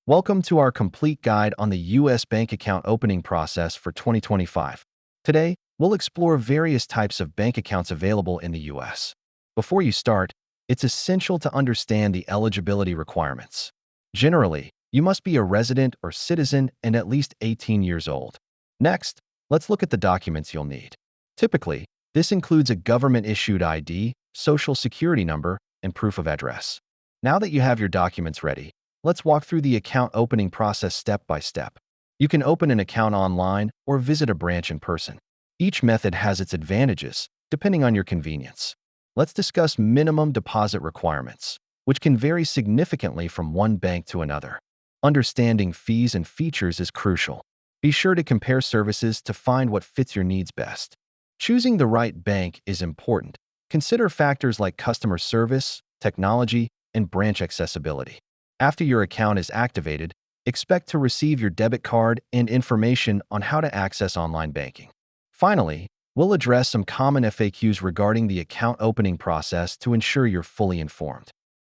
Welcome to our complete guide on the U.S. bank account opening process for 2025. Today, we'll explore various types of bank accounts available in the U.S. Before you start, it's essential to understand the eligibility requirements. Generally, you must be a resident or citizen and at least 18 years old. Next, let's look at the documents you'll need. Typically, this includes a government-issued ID, social security number, and proof of address. Now that you have your documents ready, let's walk through the account opening process step by step. You can open an account online or visit a branch in person. Each method has its advantages, depending on your convenience. Let's discuss minimum deposit requirements, which can vary significantly from one bank to another. Understanding fees and features is crucial. Be sure to compare services to find what fits your needs best. Choosing the right bank is important. Consider factors like customer service, technology, and branch accessibility. After your account is activated, expect to receive your debit card and information on how to access online banking. Finally, we'll address some common FAQs regarding the account opening process to ensure you're fully informed.